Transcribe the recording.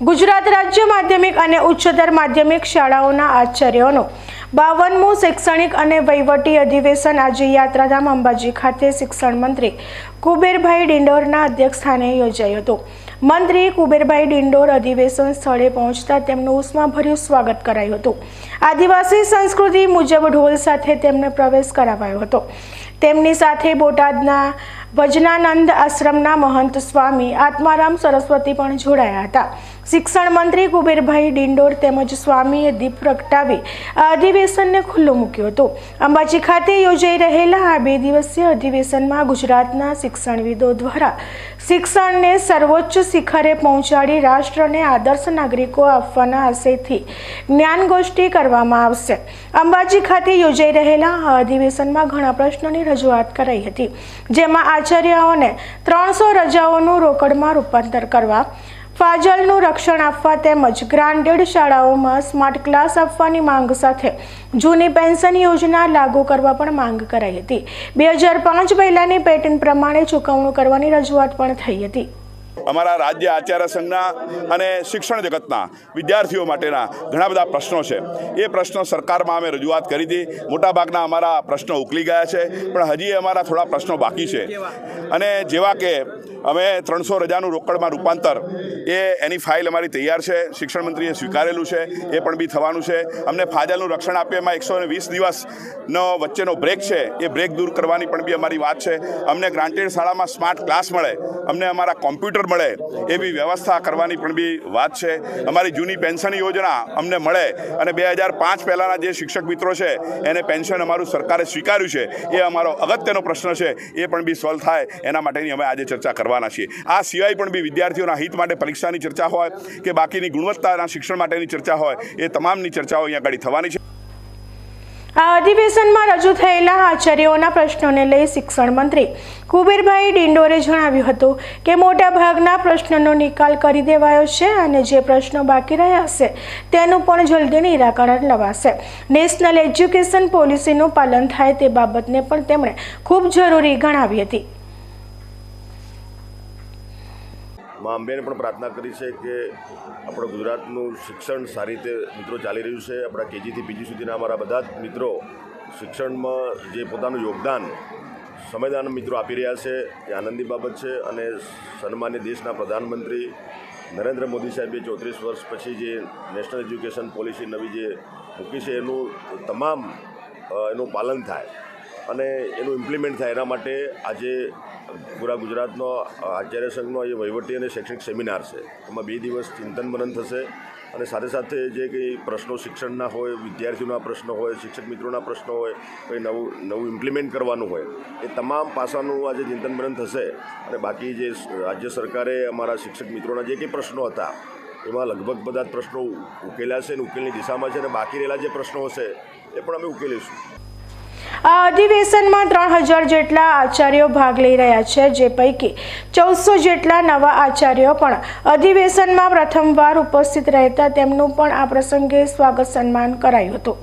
ગુજરાત રાજ્ય માધ્યમિક અને ઉચ્ચતર માધ્યમિક શાળાઓના આચાર્યોનું 52મું શૈક્ષણિક અને વહીવટી અધિવેશન આજે યાત્રાધામ અંબાજી ખાતે શિક્ષણ મંત્રી કુબેરભાઈ ડિંડોરના અધ્યક્ષસ્થાને યોજાયું હતું। મંત્રી કુબેરભાઈ ડિંડોર અધિવેશન સ્થળે પહોંચતા તેમનું ઉષ્માભર્યું સ્વાગત કરાયું હતું। આદિવાસી સંસ્કૃતિ મુજબ ઢોલ સાથે તેમને પ્રવેશ કરાવાયો હતો। તેમની સાથે બોટાદના ભજનાનંદ આશ્રમના મહંત સ્વામી આત્મારામ સરસ્વતી પણ જોડાયા હતા। શિક્ષણ મંત્રી કુબેરભાઈ ડિંડોર તેમજ સ્વામીએ દીપ પ્રગટાવી આ અધિવેશનને ખુલ્લું મૂક્યું હતું। અંબાજી ખાતે યોજાઈ રહેલા આ 2 દિવસીય અધિવેશનમાં ગુજરાતના શિક્ષણવિદો દ્વારા શિક્ષણને સર્વોચ્ચ શિખરે પહોંચાડી રાષ્ટ્રને આદર્શ નાગરિકો આપવાના આશયથી જ્ઞાનગોષ્ઠી કરવામાં આવશે। અંબાજી ખાતે યોજાઈ રહેલા આ અધિવેશનમાં ઘણા પ્રશ્નોની રજૂઆત કરાઈ હતી, જેમાં આચાર્યોને 300 રજાઓનું રોકડમાં રૂપાંતર કરવા, ફાજલનું રક્ષણ આપવા તેમજ ગ્રાન્ટેડ શાળાઓમાં સ્માર્ટ ક્લાસ આપવાની માંગ સાથે જૂની પેન્શન યોજના લાગુ કરવા પણ માંગ કરાઈ હતી। 2005 પહેલાની પેટર્ન પ્રમાણે ચૂકવણું કરવાની રજૂઆત પણ થઈ હતી। અમારા રાજ્ય આચાર્ય સંઘના અને શિક્ષણ જગતના વિદ્યાર્થીઓ માટેના ઘણા બધા પ્રશ્નો છે। એ પ્રશ્નો સરકારમાં અમે રજૂઆત કરી હતી। મોટાભાગના અમારા પ્રશ્નો ઉકલી ગયા છે, પણ હજી અમારા થોડા પ્રશ્નો બાકી છે। અને જેવા કે અમે 300 રજાનું રોકડમાં રૂપાંતર એની ફાઇલ અમારી તૈયાર છે, શિક્ષણ મંત્રીએ સ્વીકારેલું છે, એ પણ બી થવાનું છે। અમને ફાજલનું રક્ષણ આપે એમાં 120 દિવસનો વચ્ચેનો બ્રેક છે, એ બ્રેક દૂર કરવાની પણ બી અમારી વાત છે। અમને ગ્રાન્ટેડ શાળામાં સ્માર્ટ ક્લાસ મળે, અમને અમારા કોમ્પ્યુટર મળે એવી વ્યવસ્થા કરવાની પણ બી વાત છે। અમારી જૂની પેન્શન યોજના અમને મળે અને 2005 પહેલાંના જે શિક્ષક મિત્રો છે એને પેન્શન અમારું સરકારે સ્વીકાર્યું છે, એ અમારો અગત્યનો પ્રશ્ન છે, એ પણ બી સોલ્વ થાય એના માટેની અમે આજે ચર્ચા કરવાના છીએ। આ સિવાય પણ બી વિદ્યાર્થીઓના હિત માટે પરીક્ષાની ચર્ચા હોય કે બાકીની ગુણવત્તાના શિક્ષણ માટેની ચર્ચા હોય, એ તમામની ચર્ચાઓ અહીંયા આગળ થવાની છે। આ અધિવેશનમાં રજૂ થયેલા આચાર્યોના પ્રશ્નોને લઈ શિક્ષણ મંત્રી કુબેરભાઈ ડિંડોરે જણાવ્યું હતું કે મોટા ભાગના પ્રશ્નોનો નિકાલ કરી દેવાયો છે અને જે પ્રશ્નો બાકી રહ્યા હશે તેનું પણ જલ્દી નિરાકરણ લવાશે। નેશનલ એજ્યુકેશન પોલિસીનું પાલન થાય તે બાબતને પણ તેમણે ખૂબ જરૂરી ગણાવી હતી। મા અંબેને પણ પ્રાર્થના કરી છે કે આપણું ગુજરાતનું શિક્ષણ સારી રીતે મિત્રો ચાલી રહ્યું છે। આપણા કેજીથી પીજી સુધીના અમારા બધા જ મિત્રો શિક્ષણમાં જે પોતાનું યોગદાન સમયદાન મિત્રો આપી રહ્યા છે, એ આનંદની બાબત છે। અને સન્માન્ય દેશના પ્રધાનમંત્રી નરેન્દ્ર મોદી સાહેબે 34 વર્ષ પછી જે નેશનલ એજ્યુકેશન પોલિસી નવી જે મૂકી છે એનું પાલન થાય અને એનું ઇમ્પ્લિમેન્ટ થાય, એના માટે આજે પૂરા ગુજરાતનો આચાર્ય સંઘનો એ વહીવટી અને શૈક્ષણિક સેમિનાર છે, એમાં 2 દિવસ ચિંતન મનન થશે। અને સાથે સાથે જે કંઈ પ્રશ્નો શિક્ષણના હોય, વિદ્યાર્થીઓના પ્રશ્નો હોય, શિક્ષક મિત્રોના પ્રશ્નો હોય, કંઈ નવું ઇમ્પ્લિમેન્ટ કરવાનું હોય, એ તમામ પાસાનું આજે ચિંતન મનન થશે। અને બાકી જે રાજ્ય સરકારે અમારા શિક્ષક મિત્રોના જે કંઈ પ્રશ્નો હતા એમાં લગભગ બધા જ પ્રશ્નો ઉકેલ્યા છે અને ઉકેલની દિશામાં છે, અને બાકી રહેલા જે પ્રશ્નો હશે એ પણ અમે ઉકેલીશું। આ અધિવેશનમાં 3000 જેટલા આચાર્યો ભાગ લઈ રહ્યા છે, જે પૈકી 1400 જેટલા નવા આચાર્યો પણ અધિવેશનમાં પ્રથમવાર ઉપસ્થિત રહેતા તેમનું પણ આ પ્રસંગે સ્વાગત સન્માન કરાયું હતું।